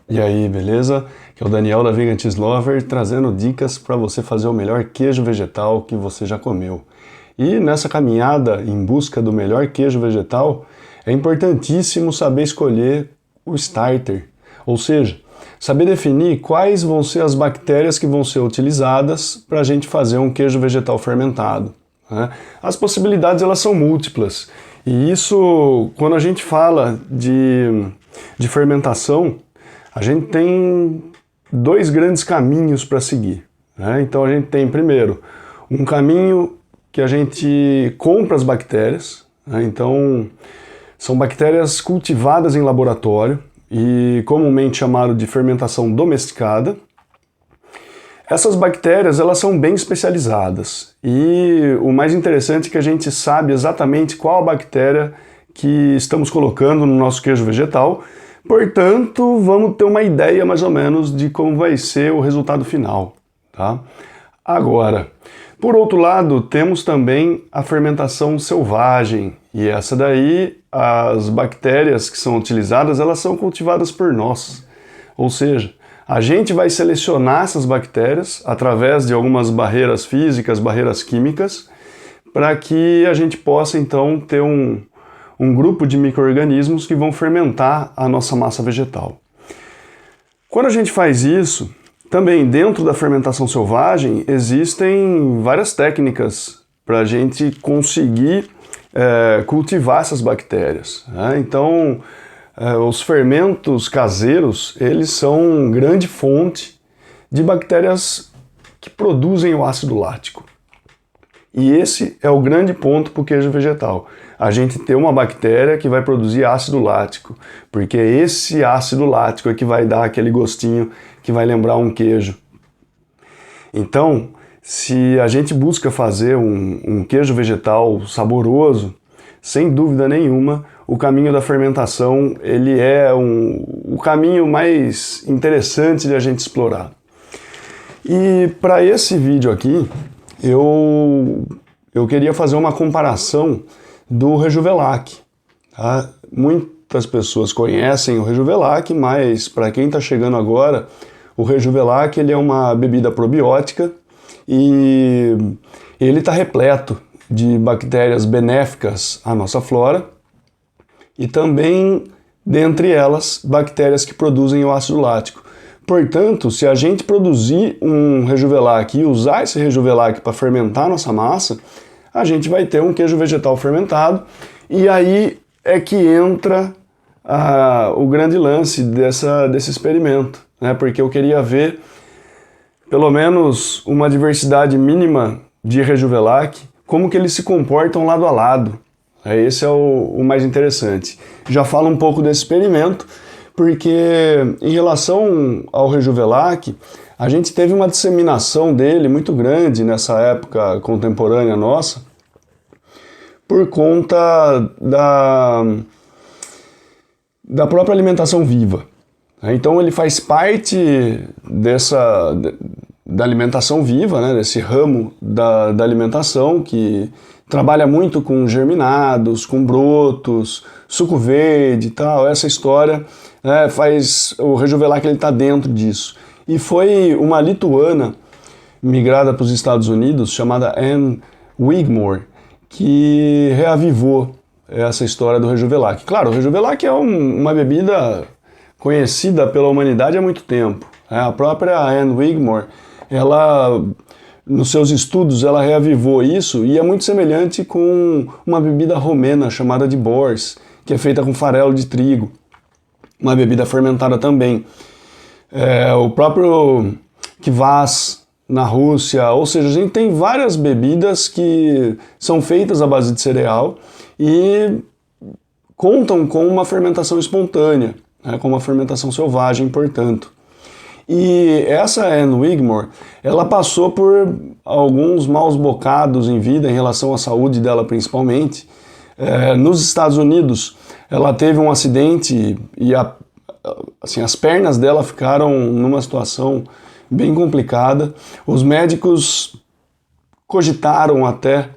E aí, beleza? Aqui é o Daniel da Vegan Cheese Lover trazendo dicas para você fazer o melhor queijo vegetal que você já comeu. E nessa caminhada em busca do melhor queijo vegetal, é importantíssimo saber escolher o starter, ou seja, saber definir quais vão ser as bactérias que vão ser utilizadas para a gente fazer um queijo vegetal fermentado, né? As possibilidades elas são múltiplas e isso, quando a gente fala de fermentação, a gente tem dois grandes caminhos para seguir, né? Então a gente tem primeiro um caminho que a gente compra as bactérias, né? Então são bactérias cultivadas em laboratório e comumente chamado de fermentação domesticada. Essas bactérias elas são bem especializadas e o mais interessante é que a gente sabe exatamente qual a bactéria que estamos colocando no nosso queijo vegetal. Portanto, vamos ter uma ideia mais ou menos de como vai ser o resultado final, tá? Agora, por outro lado, temos também a fermentação selvagem, e essa daí, as bactérias que são utilizadas, elas são cultivadas por nós. Ou seja, a gente vai selecionar essas bactérias através de algumas barreiras físicas, barreiras químicas, para que a gente possa então ter um grupo de micro-organismos que vão fermentar a nossa massa vegetal. Quando a gente faz isso, também dentro da fermentação selvagem existem várias técnicas para a gente conseguir cultivar essas bactérias, né? Então, os fermentos caseiros, eles são grande fonte de bactérias que produzem o ácido lático. E esse é o grande ponto para o queijo vegetal. A gente ter uma bactéria que vai produzir ácido lático, porque esse ácido lático é que vai dar aquele gostinho que vai lembrar um queijo. Então, se a gente busca fazer um queijo vegetal saboroso, sem dúvida nenhuma, o caminho da fermentação ele é o caminho mais interessante de a gente explorar. E para esse vídeo aqui, eu queria fazer uma comparação do Rejuvelac, tá? Muitas pessoas conhecem o Rejuvelac, mas para quem está chegando agora, o Rejuvelac ele é uma bebida probiótica e ele está repleto de bactérias benéficas à nossa flora e também, dentre elas, bactérias que produzem o ácido lático. Portanto, se a gente produzir um Rejuvelac e usar esse Rejuvelac para fermentar a nossa massa, a gente vai ter um queijo vegetal fermentado e aí é que entra o grande lance desse experimento, né? Porque eu queria ver pelo menos uma diversidade mínima de Rejuvelac, como que eles se comportam lado a lado. Esse é o mais interessante. Já falo um pouco desse experimento, porque em relação ao Rejuvelac, a gente teve uma disseminação dele muito grande nessa época contemporânea nossa, por conta da própria alimentação viva. Então ele faz parte da alimentação viva, né, desse ramo da alimentação que trabalha muito com germinados, com brotos, suco verde e tal, essa história, né, o Rejuvelac ele está dentro disso. E foi uma lituana migrada para os Estados Unidos, chamada Anne Wigmore, que reavivou essa história do Rejuvelac. Claro, o Rejuvelac é uma bebida conhecida pela humanidade há muito tempo. A própria Anne Wigmore, ela, nos seus estudos, ela reavivou isso e é muito semelhante com uma bebida romena chamada de Borscht, que é feita com farelo de trigo, uma bebida fermentada também. O próprio Kvass na Rússia, ou seja, a gente tem várias bebidas que são feitas à base de cereal e contam com uma fermentação espontânea, né, com uma fermentação selvagem, portanto. E essa Anne Wigmore, ela passou por alguns maus bocados em vida em relação à saúde dela principalmente. Nos Estados Unidos, ela teve um acidente e as pernas dela ficaram numa situação bem complicada. Os médicos cogitaram até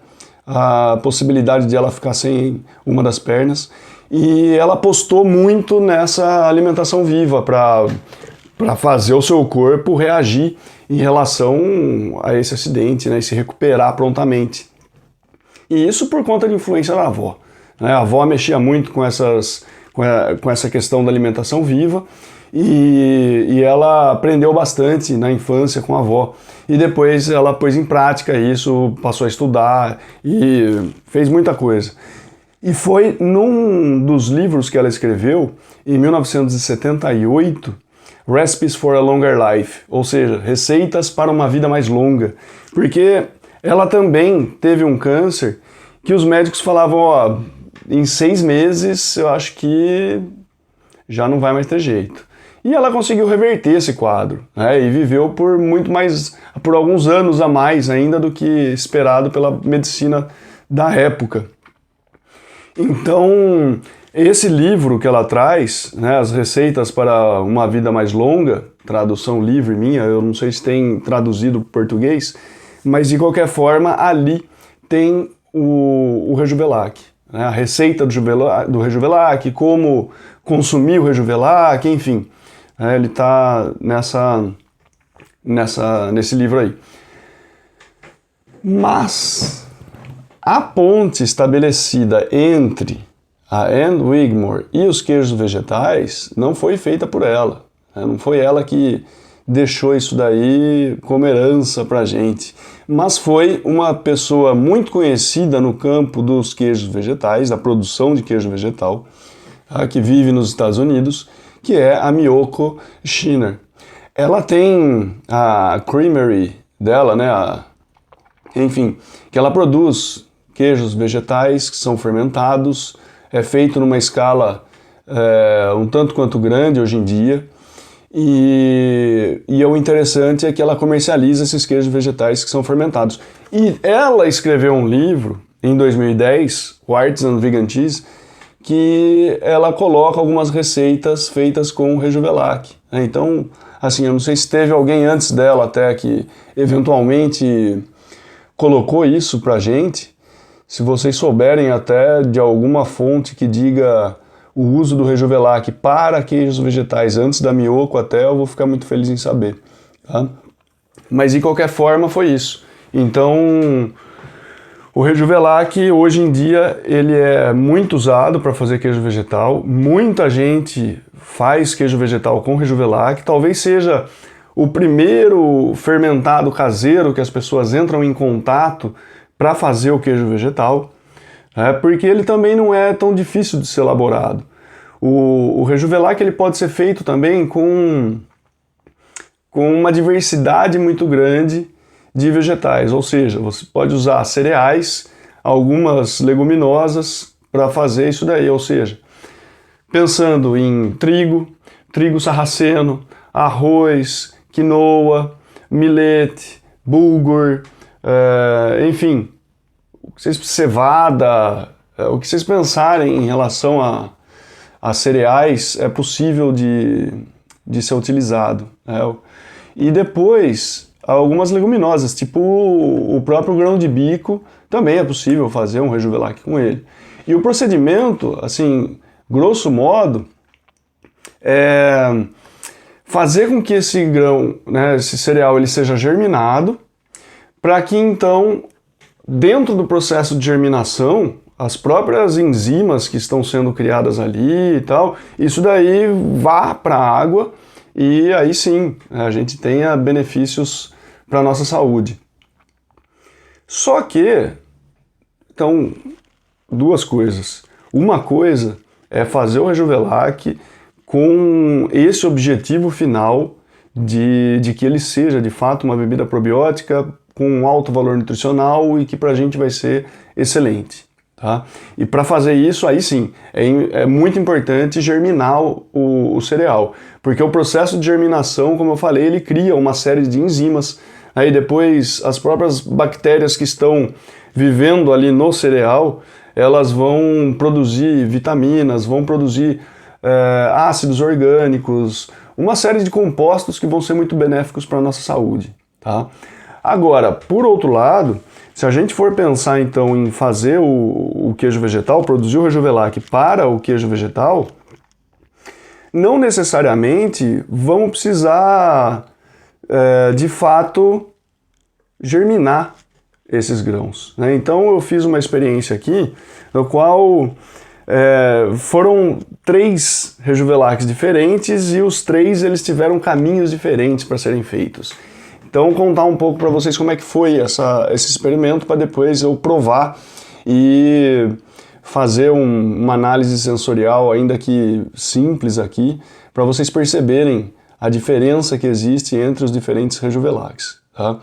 a possibilidade de ela ficar sem uma das pernas e ela apostou muito nessa alimentação viva para fazer o seu corpo reagir em relação a esse acidente, né, e se recuperar prontamente. E isso por conta de influência da avó. Né? A avó mexia muito com essa questão da alimentação viva e ela aprendeu bastante na infância com a avó. E depois ela pôs em prática isso, passou a estudar e fez muita coisa. E foi num dos livros que ela escreveu, em 1978, Recipes for a Longer Life, ou seja, receitas para uma vida mais longa. Porque ela também teve um câncer que os médicos falavam, ó, em 6 meses eu acho que já não vai mais ter jeito. E ela conseguiu reverter esse quadro, né, e viveu por alguns anos a mais ainda do que esperado pela medicina da época. Então, esse livro que ela traz, né, As Receitas para uma Vida Mais Longa, tradução livre minha, eu não sei se tem traduzido para o português, mas de qualquer forma, ali tem o Rejuvelac, né, a receita do Rejuvelac, como consumir o Rejuvelac, enfim. Ele está nesse livro aí. Mas a ponte estabelecida entre a Anne Wigmore e os queijos vegetais não foi feita por ela. Não foi ela que deixou isso daí como herança pra gente. Mas foi uma pessoa muito conhecida no campo dos queijos vegetais, da produção de queijo vegetal, que vive nos Estados Unidos, que é a Miyoko Shiner. Ela tem a creamery dela, né, enfim, que ela produz queijos vegetais que são fermentados, é feito numa escala um tanto quanto grande hoje em dia, e o interessante é que ela comercializa esses queijos vegetais que são fermentados. E ela escreveu um livro em 2010, o Artisan Vegan Cheese, que ela coloca algumas receitas feitas com Rejuvelac. Então, assim, eu não sei se teve alguém antes dela até que eventualmente colocou isso pra gente. Se vocês souberem até de alguma fonte que diga o uso do Rejuvelac para queijos vegetais antes da Miyoko até, eu vou ficar muito feliz em saber. Tá? Mas de qualquer forma foi isso. Então, o Rejuvelac, hoje em dia, ele é muito usado para fazer queijo vegetal. Muita gente faz queijo vegetal com Rejuvelac. Talvez seja o primeiro fermentado caseiro que as pessoas entram em contato para fazer o queijo vegetal, porque ele também não é tão difícil de ser elaborado. O Rejuvelac ele pode ser feito também com uma diversidade muito grande de vegetais, ou seja, você pode usar cereais, algumas leguminosas para fazer isso daí, ou seja, pensando em trigo sarraceno, arroz, quinoa, millet, bulgur, enfim, cevada, o que vocês pensarem em relação a cereais é possível de ser utilizado. E depois, algumas leguminosas, tipo o próprio grão de bico, também é possível fazer um Rejuvelac com ele. E o procedimento, assim, grosso modo, é fazer com que esse grão, né, esse cereal, ele seja germinado, para que então, dentro do processo de germinação, as próprias enzimas que estão sendo criadas ali e tal, isso daí vá para a água e aí sim a gente tenha benefícios para a nossa saúde. Só que, então, duas coisas. Uma coisa é fazer o Rejuvelac com esse objetivo final de que ele seja de fato uma bebida probiótica com um alto valor nutricional e que pra gente vai ser excelente. Tá? E para fazer isso, aí sim, é muito importante germinar o cereal, porque o processo de germinação, como eu falei, ele cria uma série de enzimas, aí depois as próprias bactérias que estão vivendo ali no cereal, elas vão produzir vitaminas, vão produzir ácidos orgânicos, uma série de compostos que vão ser muito benéficos para a nossa saúde. Tá? Agora, por outro lado, Se a gente for pensar então em fazer o queijo vegetal, produzir o Rejuvelac para o queijo vegetal, não necessariamente vamos precisar, de fato, germinar esses grãos, né? Então eu fiz uma experiência aqui, no qual foram 3 Rejuvelacs diferentes e os 3 eles tiveram caminhos diferentes para serem feitos. Então contar um pouco para vocês como é que foi esse experimento, para depois eu provar e fazer uma análise sensorial, ainda que simples aqui, para vocês perceberem a diferença que existe entre os diferentes Rejuvelacs, tá?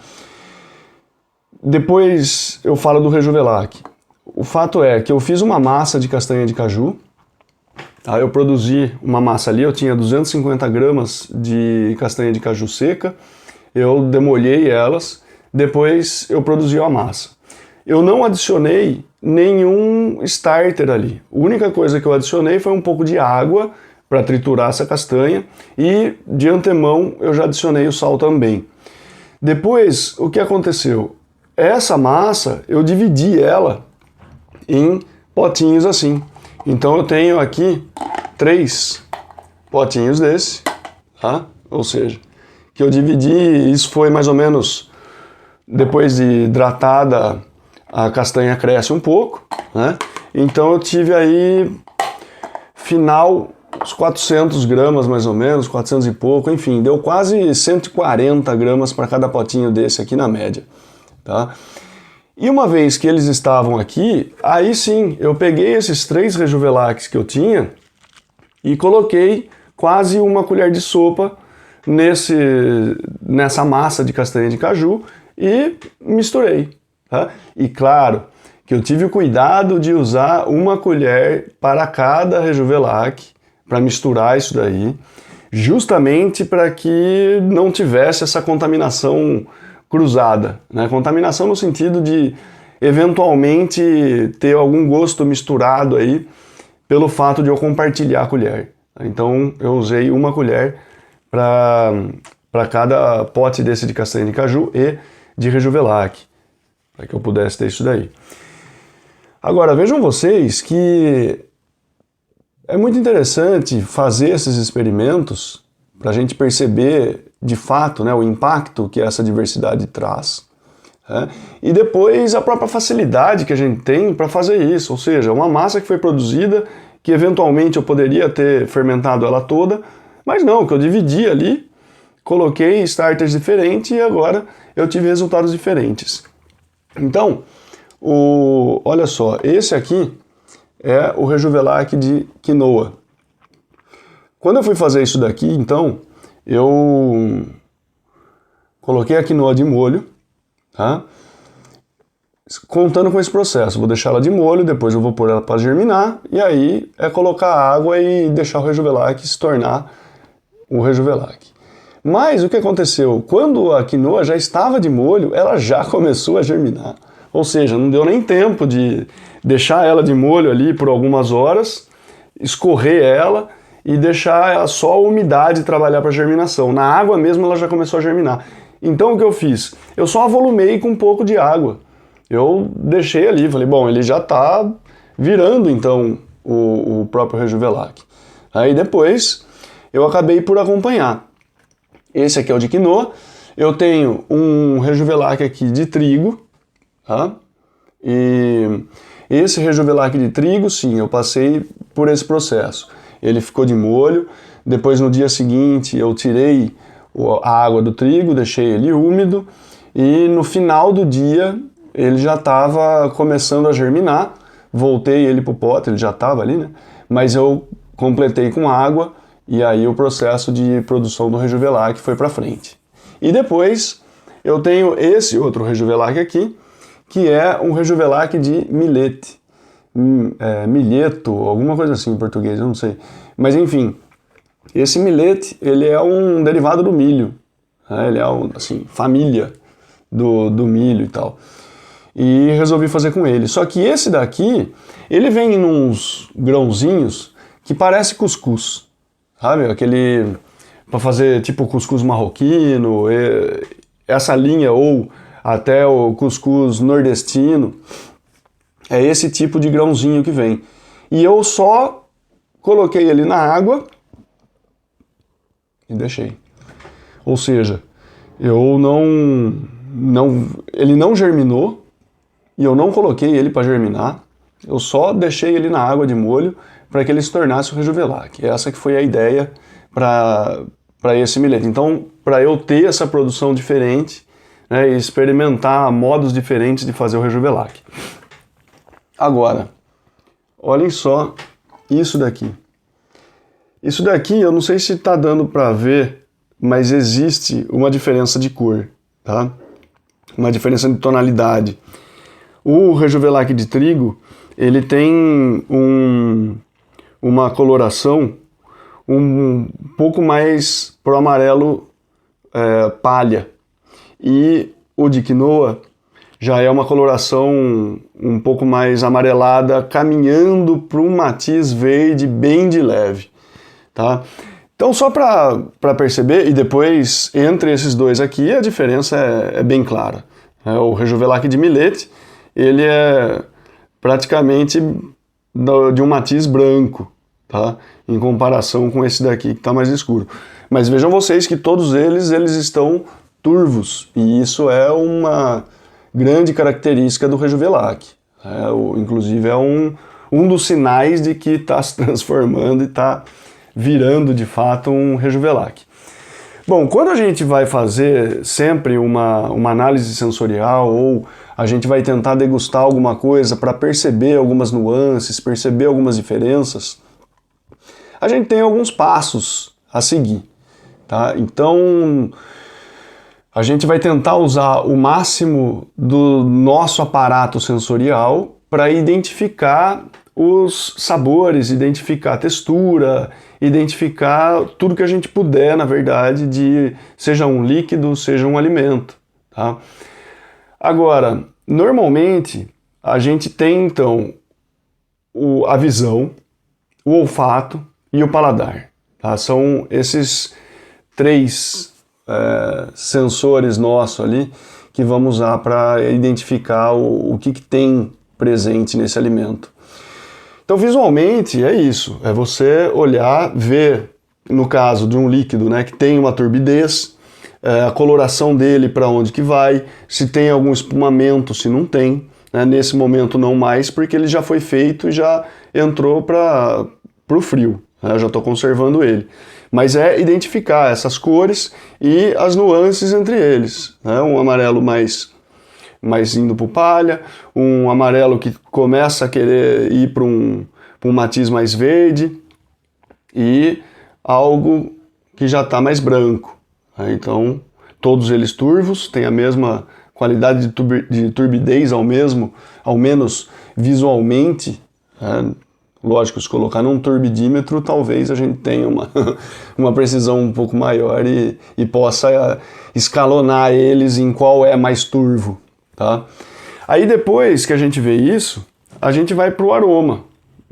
Depois eu falo do Rejuvelac. O fato é que eu fiz uma massa de castanha de caju, tá? Eu produzi uma massa ali, eu tinha 250 gramas de castanha de caju seca, eu demolhei elas, depois eu produzi a massa. Eu não adicionei nenhum starter ali. A única coisa que eu adicionei foi um pouco de água para triturar essa castanha e de antemão eu já adicionei o sal também. Depois, o que aconteceu? Essa massa, eu dividi ela em potinhos assim. Então eu tenho aqui 3 potinhos desse, tá? Ou seja, que eu dividi, isso foi mais ou menos, depois de hidratada, a castanha cresce um pouco, né? Então eu tive aí, final, uns 400 gramas mais ou menos, 400 e pouco, enfim, deu quase 140 gramas para cada potinho desse aqui na média, tá? E uma vez que eles estavam aqui, aí sim, eu peguei esses 3 Rejuvelacs que eu tinha e coloquei quase uma colher de sopa nessa massa de castanha de caju e misturei, tá? E claro que eu tive o cuidado de usar uma colher para cada Rejuvelac para misturar isso daí, justamente para que não tivesse essa contaminação cruzada, né? Contaminação no sentido de eventualmente ter algum gosto misturado aí pelo fato de eu compartilhar a colher. Então eu usei uma colher para cada pote desse de castanha de caju e de Rejuvelac, para que eu pudesse ter isso daí. Agora vejam vocês que é muito interessante fazer esses experimentos para a gente perceber de fato, né, o impacto que essa diversidade traz, né? E depois a própria facilidade que a gente tem para fazer isso, ou seja, uma massa que foi produzida que eventualmente eu poderia ter fermentado ela toda, mas não, que eu dividi ali, coloquei starters diferentes e agora eu tive resultados diferentes. Então, olha só, esse aqui é o Rejuvelac de quinoa. Quando eu fui fazer isso daqui, então, eu coloquei a quinoa de molho, tá? Contando com esse processo, vou deixar ela de molho, depois eu vou pôr ela para germinar, e aí é colocar água e deixar o Rejuvelac se tornar o Rejuvelac. Mas o que aconteceu? Quando a quinoa já estava de molho, ela já começou a germinar. Ou seja, não deu nem tempo de deixar ela de molho ali por algumas horas, escorrer ela e deixar só a umidade trabalhar para germinação. Na água mesmo ela já começou a germinar. Então o que eu fiz? Eu só avolumei com um pouco de água. Eu deixei ali, falei, bom, ele já está virando então o próprio Rejuvelac. Aí depois eu acabei por acompanhar. Esse aqui é o de quinoa. Eu tenho um Rejuvelac aqui de trigo, tá? E esse Rejuvelac de trigo, sim, eu passei por esse processo. Ele ficou de molho, depois no dia seguinte eu tirei a água do trigo, deixei ele úmido e no final do dia ele já estava começando a germinar, voltei ele para o pote, ele já estava ali, né? Mas eu completei com água e aí o processo de produção do Rejuvelac foi para frente. E depois eu tenho esse outro Rejuvelac aqui, que é um Rejuvelac de milhete, milheto, alguma coisa assim em português, eu não sei. Mas enfim, esse milhete, ele é um derivado do milho, né? Ele é, assim, família do milho e tal. E resolvi fazer com ele. Só que esse daqui, ele vem em uns grãozinhos que parece cuscuz, sabe? Aquele, para fazer tipo cuscuz marroquino, essa linha, ou até o cuscuz nordestino. É esse tipo de grãozinho que vem. E eu só coloquei ele na água e deixei. Ou seja, eu ele não germinou e eu não coloquei ele para germinar. Eu só deixei ele na água de molho para que ele se tornasse o Rejuvelac. Essa que foi a ideia para esse milheto. Então, para eu ter essa produção diferente, né, e experimentar modos diferentes de fazer o Rejuvelac. Agora, olhem só isso daqui. Isso daqui, eu não sei se está dando para ver, mas existe uma diferença de cor, tá? Uma diferença de tonalidade. O Rejuvelac de trigo, ele tem uma coloração um pouco mais pro amarelo palha. E o de quinoa já é uma coloração um pouco mais amarelada, caminhando para um matiz verde bem de leve, tá? Então, só para perceber, e depois, entre esses dois aqui, a diferença é bem clara. O Rejuvelac de millet, ele é praticamente de um matiz branco, tá? Em comparação com esse daqui, que está mais escuro. Mas vejam vocês que todos eles estão turvos, e isso é uma grande característica do Rejuvelac. Inclusive é um dos sinais de que está se transformando e está virando de fato um Rejuvelac. Bom, quando a gente vai fazer sempre uma análise sensorial, ou a gente vai tentar degustar alguma coisa para perceber algumas nuances, perceber algumas diferenças, a gente tem alguns passos a seguir, tá? Então, a gente vai tentar usar o máximo do nosso aparato sensorial para identificar os sabores, identificar a textura, identificar tudo que a gente puder, na verdade, seja um líquido, seja um alimento, tá? Agora, normalmente, a gente tem, então, a visão, o olfato e o paladar, tá? São esses três sensores nossos ali que vamos usar para identificar o que tem presente nesse alimento. Então, visualmente, é isso. É você olhar, ver, no caso de um líquido, né, que tem uma turbidez, a coloração dele, para onde que vai, se tem algum espumamento, se não tem. Né, nesse momento não mais, porque ele já foi feito e já entrou para o frio. Né, eu já estou conservando ele. Mas é identificar essas cores e as nuances entre eles. Né, um amarelo mais indo para o palha, um amarelo que começa a querer ir para um matiz mais verde e algo que já está mais branco. Né? Então, todos eles turvos, têm a mesma qualidade de turbidez ao menos visualmente. Né? Lógico, se colocar num turbidímetro, talvez a gente tenha uma precisão um pouco maior e possa escalonar eles em qual é mais turvo. Tá? Aí depois que a gente vê isso, a gente vai para o aroma.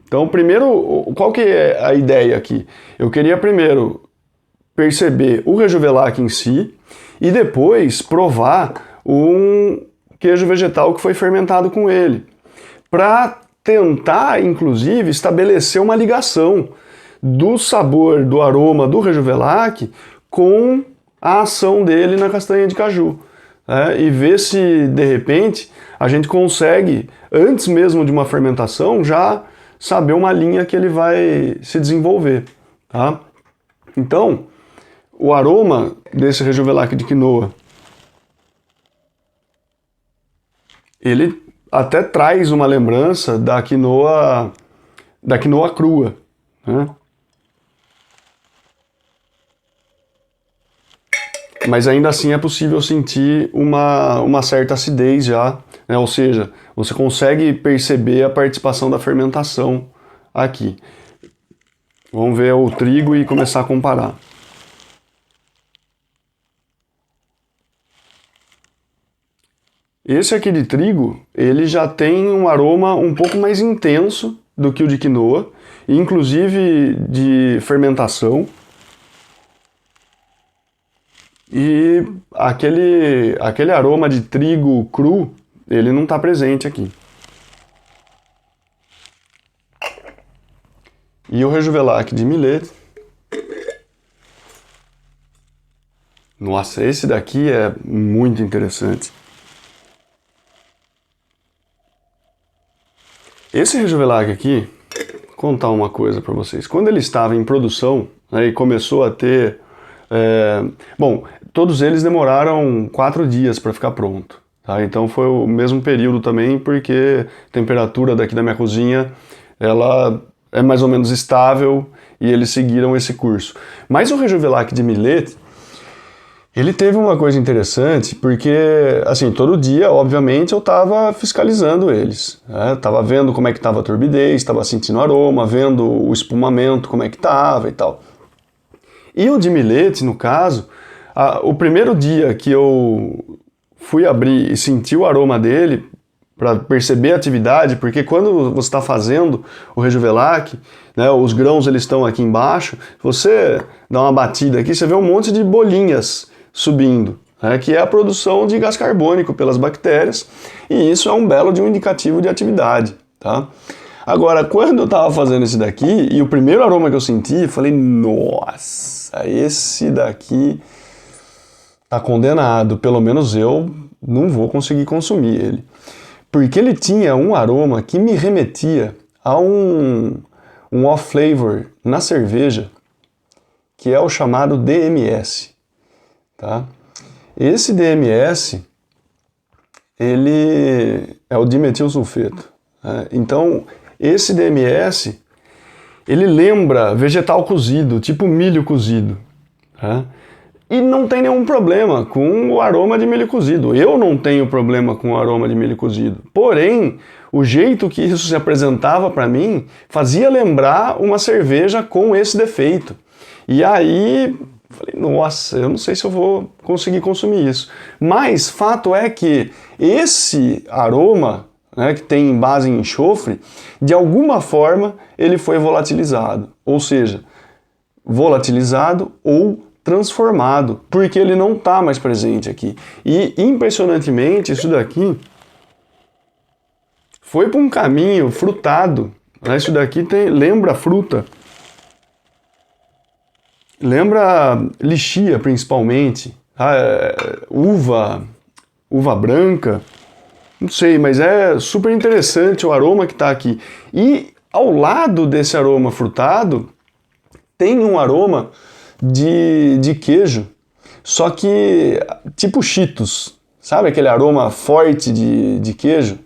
Então, primeiro, qual que é a ideia aqui? Eu queria primeiro perceber o Rejuvelac em si e depois provar um queijo vegetal que foi fermentado com ele, para tentar, inclusive, estabelecer uma ligação do sabor, do aroma do Rejuvelac com a ação dele na castanha de caju. E ver se, de repente, a gente consegue, antes mesmo de uma fermentação, já saber uma linha que ele vai se desenvolver. Tá? Então, o aroma desse Rejuvelac de quinoa, ele até traz uma lembrança da quinoa crua. Né? Mas ainda assim é possível sentir uma certa acidez já, né? Ou seja, você consegue perceber a participação da fermentação aqui. Vamos ver o trigo e começar a comparar. Esse aqui de trigo, ele já tem um aroma um pouco mais intenso do que o de quinoa, inclusive de fermentação. e aquele aroma de trigo cru, ele não está presente aqui. E o Rejuvelac de millet. Nossa, esse daqui é muito interessante. Esse Rejuvelac aqui, vou contar uma coisa para vocês. Quando ele estava em produção, né, e começou a ter... bom, todos eles demoraram 4 dias para ficar pronto. Tá? Então foi o mesmo período também, porque a temperatura daqui da minha cozinha, ela é mais ou menos estável, e eles seguiram esse curso. Mas o Rejuvelac de millet, ele teve uma coisa interessante, porque, assim, todo dia, obviamente, eu estava fiscalizando eles. Estava vendo como é que estava a turbidez, estava sentindo o aroma, vendo o espumamento, como é que estava e tal. E o de millet, no caso, o primeiro dia que eu fui abrir e senti o aroma dele, para perceber a atividade, porque quando você está fazendo o Rejuvelac, né, os grãos eles estão aqui embaixo, você dá uma batida aqui, você vê um monte de bolinhas subindo, né, que é a produção de gás carbônico pelas bactérias, e isso é um belo de um indicativo de atividade. Tá? Agora, quando eu estava fazendo esse daqui, e o primeiro aroma que eu senti, eu falei, nossa, esse daqui tá condenado, pelo menos eu não vou conseguir consumir ele. Porque ele tinha um aroma que me remetia a um off-flavor na cerveja, que é o chamado DMS. Tá? Esse DMS, ele é o dimetilsulfeto. Né? Então, esse DMS, ele lembra vegetal cozido, tipo milho cozido. Tá? E não tem nenhum problema com o aroma de milho cozido. Eu não tenho problema com o aroma de milho cozido. Porém, o jeito que isso se apresentava para mim fazia lembrar uma cerveja com esse defeito. E aí, falei, nossa, eu não sei se eu vou conseguir consumir isso. Mas fato é que esse aroma, né, que tem base em enxofre, de alguma forma ele foi volatilizado. Ou seja, volatilizado ou transformado, porque ele não está mais presente aqui. E, impressionantemente, isso daqui foi para um caminho frutado. Né? Isso daqui lembra fruta. Lembra lixia, principalmente. Uva branca. Não sei, mas é super interessante o aroma que está aqui. E, ao lado desse aroma frutado, tem um aroma de queijo, só que tipo Cheetos, sabe aquele aroma forte de queijo?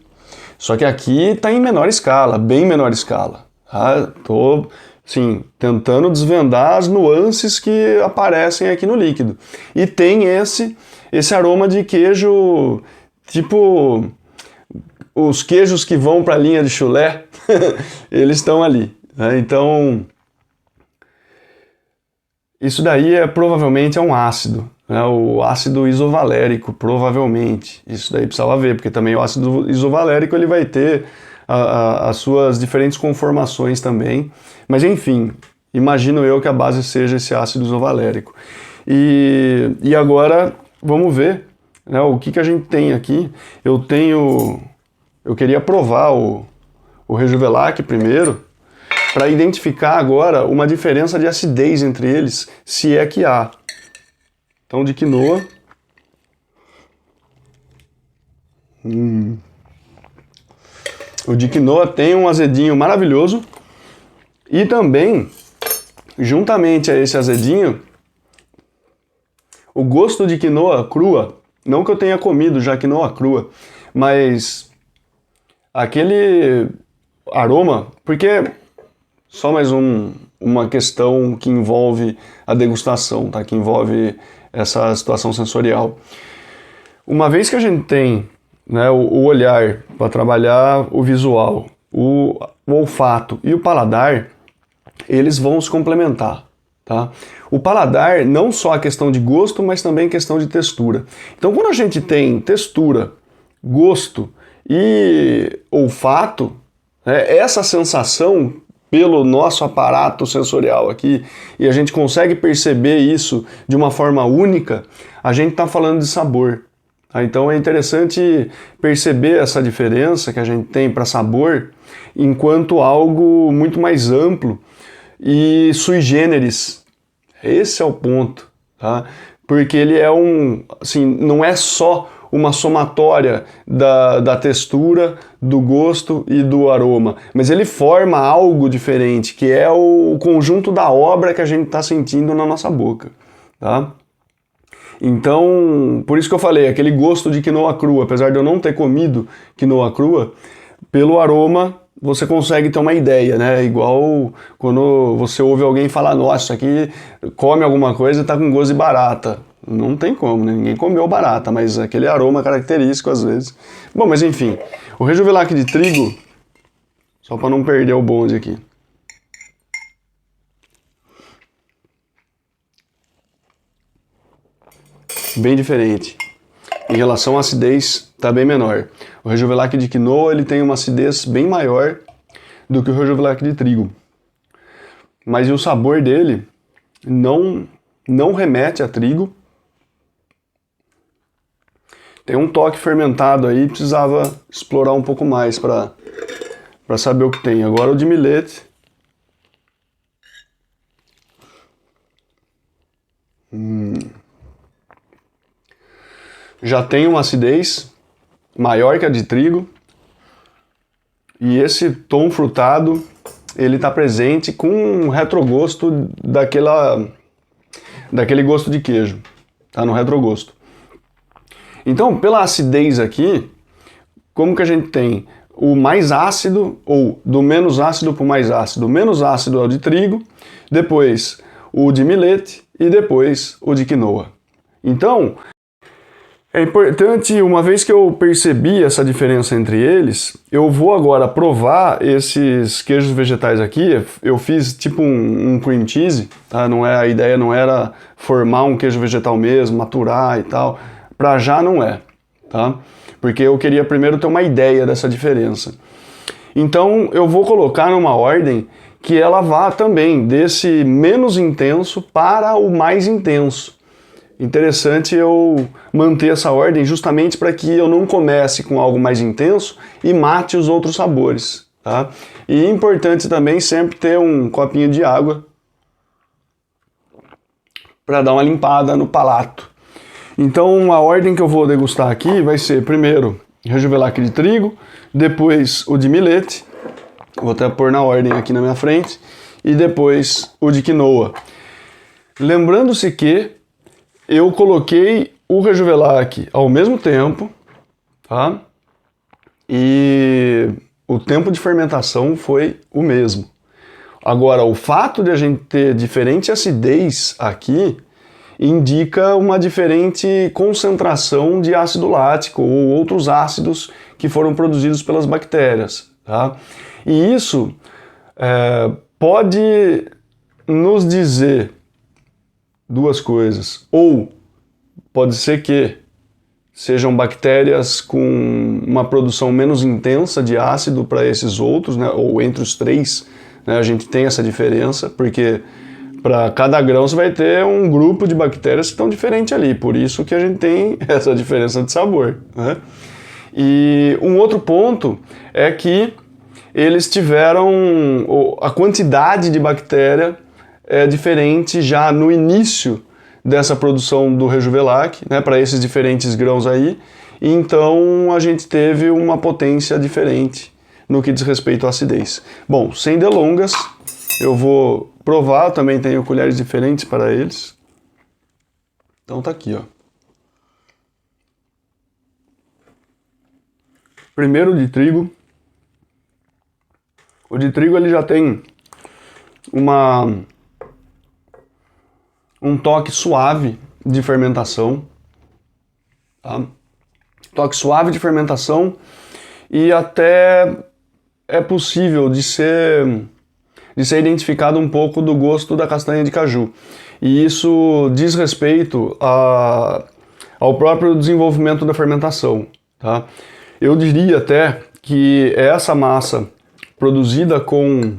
Só que aqui está em menor escala, bem menor escala. Tá? Tô, sim, tentando desvendar as nuances que aparecem aqui no líquido. E tem esse aroma de queijo, tipo os queijos que vão para a linha de chulé, eles estão ali. Né? Então, isso daí provavelmente é um ácido, né? O ácido isovalérico, provavelmente. Isso daí precisava ver, porque também o ácido isovalérico ele vai ter as suas diferentes conformações também. Mas enfim, imagino eu que a base seja esse ácido isovalérico. E agora vamos ver, né, o que a gente tem aqui. Eu queria provar o Rejuvelac primeiro, para identificar agora uma diferença de acidez entre eles, se é que há. Então, de quinoa. O de quinoa tem um azedinho maravilhoso. E também, juntamente a esse azedinho, o gosto de quinoa crua. Não que eu tenha comido já quinoa crua, mas aquele aroma, porque... Só mais uma questão que envolve a degustação, tá? Que envolve essa situação sensorial. Uma vez que a gente tem, né, o olhar para trabalhar o visual, o olfato e o paladar, eles vão se complementar. Tá? O paladar, não só a questão de gosto, mas também questão de textura. Então, quando a gente tem textura, gosto e olfato, né, essa sensação pelo nosso aparato sensorial aqui, e a gente consegue perceber isso de uma forma única, a gente está falando de sabor. Tá? Então é interessante perceber essa diferença que a gente tem para sabor enquanto algo muito mais amplo e sui generis. Esse é o ponto, tá? Porque ele é assim, não é só uma somatória da textura, do gosto e do aroma, mas ele forma algo diferente, que é o conjunto da obra que a gente está sentindo na nossa boca, tá? Então, por isso que eu falei, aquele gosto de quinoa crua, apesar de eu não ter comido quinoa crua, pelo aroma você consegue ter uma ideia, né? Igual quando você ouve alguém falar, nossa, isso aqui come alguma coisa e tá com gosto de barata. Não tem como, né? Ninguém comeu barata, mas aquele aroma característico às vezes. Bom, mas enfim, o Rejuvelac de trigo, só para não perder o bonde aqui. Bem diferente. Em relação à acidez, está bem menor. O Rejuvelac de quinoa ele tem uma acidez bem maior do que o Rejuvelac de trigo. Mas o sabor dele não remete a trigo. Tem um toque fermentado aí, precisava explorar um pouco mais para saber o que tem. Agora o de millet. Já tem uma acidez maior que a de trigo. E esse tom frutado, ele está presente com um retrogosto daquele gosto de queijo. Tá no retrogosto. Então, pela acidez aqui, como que a gente tem o mais ácido, ou do menos ácido para o mais ácido? O menos ácido é o de trigo, depois o de millet e depois o de quinoa. Então, é importante, uma vez que eu percebi essa diferença entre eles, eu vou agora provar esses queijos vegetais aqui. Eu fiz tipo um cream cheese, tá? A ideia não era formar um queijo vegetal mesmo, maturar e tal. Pra já não é, tá? Porque eu queria primeiro ter uma ideia dessa diferença. Então eu vou colocar numa ordem que ela vá também desse menos intenso para o mais intenso. Interessante eu manter essa ordem justamente para que eu não comece com algo mais intenso e mate os outros sabores, tá? E é importante também sempre ter um copinho de água para dar uma limpada no palato. Então a ordem que eu vou degustar aqui vai ser primeiro Rejuvelac de trigo, depois o de millet, vou até pôr na ordem aqui na minha frente, e depois o de quinoa. Lembrando-se que eu coloquei o Rejuvelac ao mesmo tempo, tá? E o tempo de fermentação foi o mesmo. Agora, o fato de a gente ter diferente acidez aqui indica uma diferente concentração de ácido lático ou outros ácidos que foram produzidos pelas bactérias, tá? E isso pode nos dizer duas coisas. Ou pode ser que sejam bactérias com uma produção menos intensa de ácido para esses outros, né? Ou entre os três, né? A gente tem essa diferença, porque para cada grão você vai ter um grupo de bactérias que estão diferentes ali, por isso que a gente tem essa diferença de sabor, né? E um outro ponto é que eles tiveram a quantidade de bactéria é diferente já no início dessa produção do Rejuvelac, né, para esses diferentes grãos aí, e então a gente teve uma potência diferente no que diz respeito à acidez. Bom, sem delongas, eu vou provar, também tenho colheres diferentes para eles. Então tá aqui, ó. Primeiro de trigo. O de trigo ele já tem um toque suave de fermentação, tá? Toque suave de fermentação e até é possível de ser identificado um pouco do gosto da castanha de caju. E isso diz respeito ao próprio desenvolvimento da fermentação, tá? Eu diria até que essa massa produzida com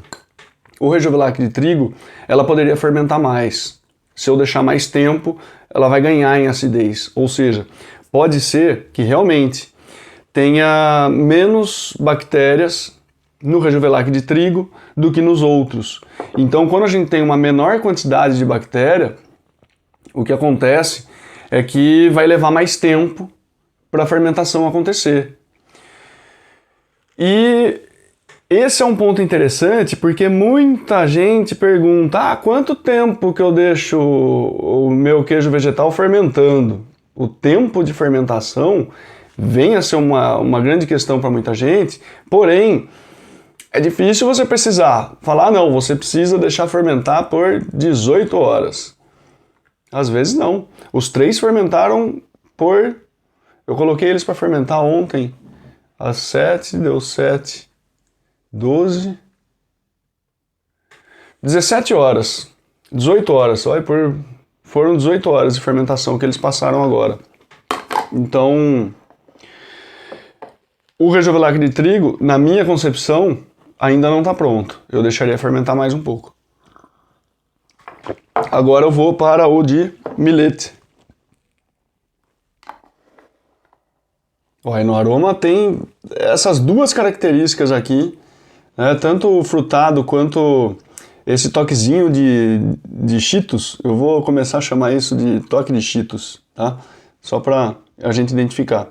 o Rejuvelac de trigo, ela poderia fermentar mais. Se eu deixar mais tempo, ela vai ganhar em acidez. Ou seja, pode ser que realmente tenha menos bactérias no Rejuvelac de trigo do que nos outros. Então, quando a gente tem uma menor quantidade de bactéria, o que acontece é que vai levar mais tempo para a fermentação acontecer. E esse é um ponto interessante porque muita gente pergunta: quanto tempo que eu deixo o meu queijo vegetal fermentando? O tempo de fermentação vem a ser uma grande questão para muita gente, porém é difícil você precisar falar: não, você precisa deixar fermentar por 18 horas. Às vezes não. Os 3 fermentaram por... Eu coloquei eles para fermentar ontem às 7, deu 7, 12, 17 horas, 18 horas, olha, foram 18 horas de fermentação que eles passaram agora. Então, o Rejuvelac de trigo, na minha concepção, ainda não está pronto. Eu deixaria fermentar mais um pouco. Agora eu vou para o de millet. Olha, no aroma tem essas duas características aqui, né? Tanto o frutado quanto esse toquezinho de Cheetos. Eu vou começar a chamar isso de toque de Cheetos, tá? Só para a gente identificar.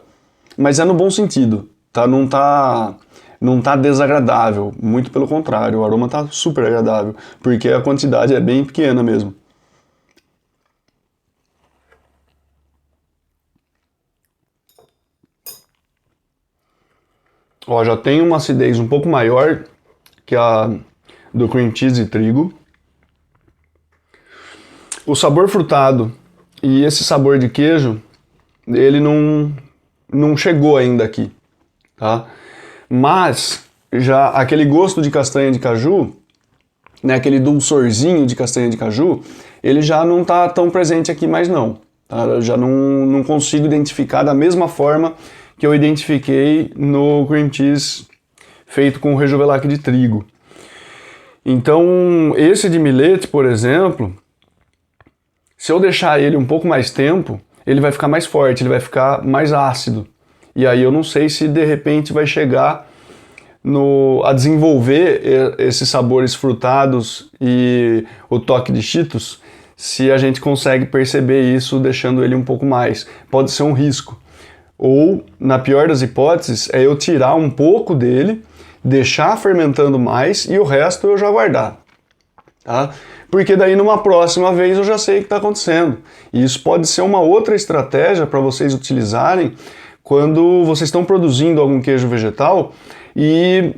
Mas é no bom sentido, tá? Não tá desagradável, muito pelo contrário, o aroma tá super agradável, porque a quantidade é bem pequena mesmo. Ó, já tem uma acidez um pouco maior que a do cream cheese de trigo. O sabor frutado e esse sabor de queijo, ele não chegou ainda aqui, tá? Mas já aquele gosto de castanha de caju, né, aquele dulçorzinho de castanha de caju, ele já não está tão presente aqui mais não. Tá? Eu já não consigo identificar da mesma forma que eu identifiquei no cream cheese feito com Rejuvelac de trigo. Então, esse de millet, por exemplo, se eu deixar ele um pouco mais tempo, ele vai ficar mais forte, ele vai ficar mais ácido. E aí eu não sei se de repente vai chegar a desenvolver esses sabores frutados e o toque de Cheetos, se a gente consegue perceber isso deixando ele um pouco mais. Pode ser um risco. Ou, na pior das hipóteses, é eu tirar um pouco dele, deixar fermentando mais e o resto eu já guardar. Tá? Porque daí numa próxima vez eu já sei o que está acontecendo. E isso pode ser uma outra estratégia para vocês utilizarem quando vocês estão produzindo algum queijo vegetal e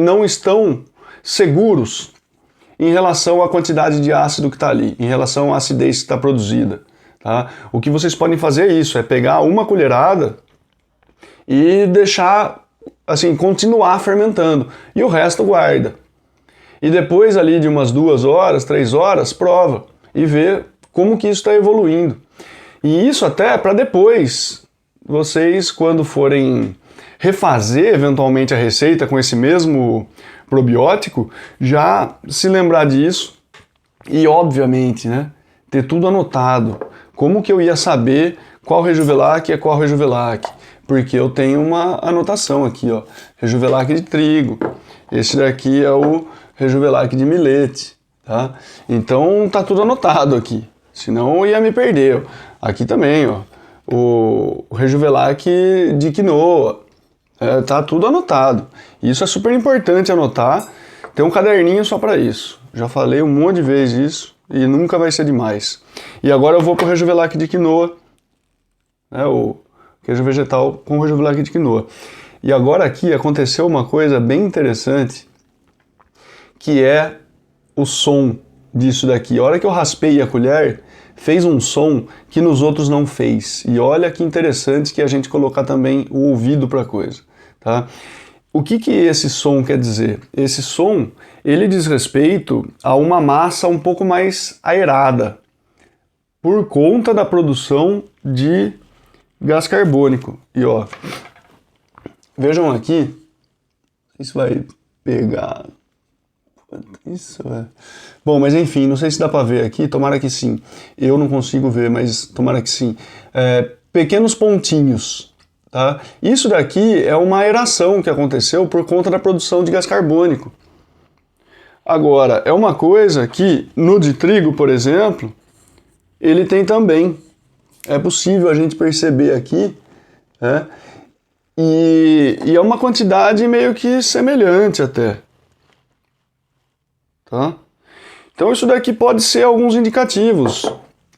não estão seguros em relação à quantidade de ácido que está ali, em relação à acidez que está produzida. Tá? O que vocês podem fazer é isso, é pegar uma colherada e deixar, assim, continuar fermentando. E o resto guarda. E depois ali de umas 2 horas, 3 horas, prova e vê como que isso está evoluindo. E isso até para depois, vocês quando forem refazer eventualmente a receita com esse mesmo probiótico, já se lembrar disso e obviamente, né, ter tudo anotado. Como que eu ia saber qual Rejuvelac é qual Rejuvelac? Porque eu tenho uma anotação aqui, ó, Rejuvelac de trigo, esse daqui é o Rejuvelac de millet, tá? Então tá tudo anotado aqui, senão eu ia me perder. Aqui também, ó, o Rejuvelac de quinoa, tá tudo anotado. Isso é super importante anotar, tem um caderninho só para isso. Já falei um monte de vezes isso e nunca vai ser demais. E agora eu vou pro Rejuvelac de quinoa, né, o queijo vegetal com Rejuvelac de quinoa. E agora aqui aconteceu uma coisa bem interessante, que é o som disso daqui. A hora que eu raspei a colher, fez um som que nos outros não fez. E olha que interessante que a gente colocar também o ouvido para a coisa, tá? O que esse som quer dizer? Esse som, ele diz respeito a uma massa um pouco mais aerada, por conta da produção de gás carbônico. E ó, vejam aqui, isso vai pegar... Isso é... Bom, mas enfim, não sei se dá para ver aqui, tomara que sim. Eu não consigo ver, mas tomara que sim. Pequenos pontinhos, tá? Isso daqui é uma aeração que aconteceu por conta da produção de gás carbônico. Agora, é uma coisa que no de trigo, por exemplo, ele tem também. É possível a gente perceber aqui, né? E é uma quantidade meio que semelhante até. Tá? Então isso daqui pode ser alguns indicativos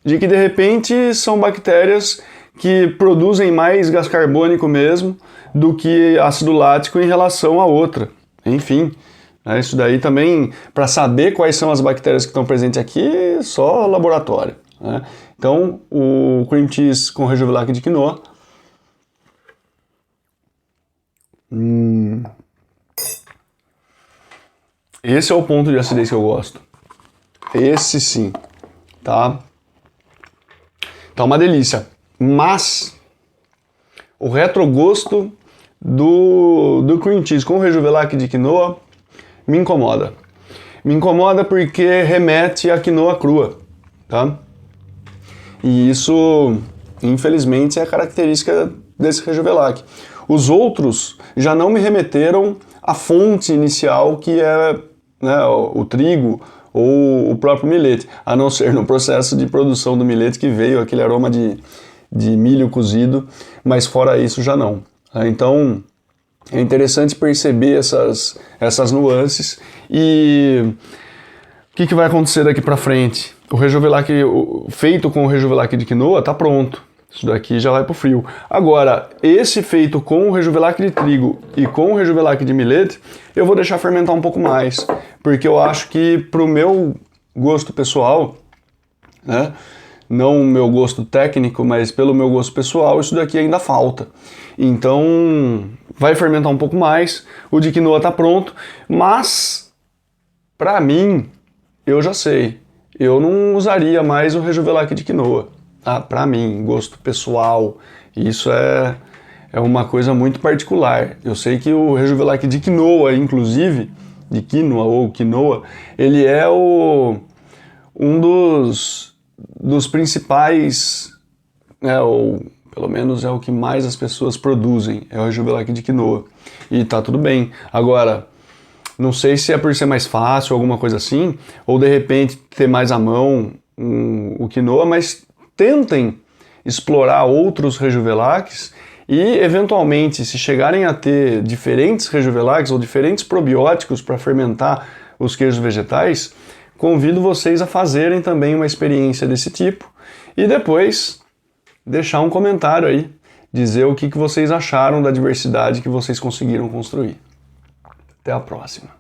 de que de repente são bactérias que produzem mais gás carbônico mesmo do que ácido lático em relação a outra. Enfim, né, isso daí também, para saber quais são as bactérias que estão presentes aqui, só laboratório. Né? Então o cream cheese com Rejuvilac de quinoa. Esse é o ponto de acidez que eu gosto. Esse sim, tá? Tá uma delícia. Mas o retrogosto do cream cheese com Rejuvilac de quinoa me incomoda. Me incomoda porque remete à quinoa crua, tá? E isso, infelizmente, é característica desse Rejuvilac. Os outros já não me remeteram à fonte inicial, que é, né, o trigo ou o próprio milete, a não ser no processo de produção do milete que veio aquele aroma de milho cozido, mas fora isso já não. Então é interessante perceber essas nuances. E o que vai acontecer daqui para frente? O Rejuvilac feito com o Rejuvilac de quinoa está pronto. Isso daqui já vai pro frio. Agora, esse feito com o Rejuvilac de trigo e com o Rejuvilac de milete, eu vou deixar fermentar um pouco mais, porque eu acho que pro meu gosto pessoal, né, não o meu gosto técnico, mas pelo meu gosto pessoal, isso daqui ainda falta. Então, vai fermentar um pouco mais, o de quinoa tá pronto, mas, pra mim, eu já sei, eu não usaria mais o Rejuvilac de quinoa. Ah, para mim, gosto pessoal, isso é uma coisa muito particular. Eu sei que o Rejuvilac de quinoa, inclusive, de quinoa ou quinoa, ele é um dos principais, né, ou pelo menos é o que mais as pessoas produzem, é o Rejuvilac de quinoa. E tá tudo bem. Agora, não sei se é por ser mais fácil, alguma coisa assim, ou de repente ter mais à mão o quinoa, mas tentem explorar outros Rejuvelacs e, eventualmente, se chegarem a ter diferentes Rejuvelacs ou diferentes probióticos para fermentar os queijos vegetais, convido vocês a fazerem também uma experiência desse tipo e depois deixar um comentário aí, dizer o que vocês acharam da diversidade que vocês conseguiram construir. Até a próxima!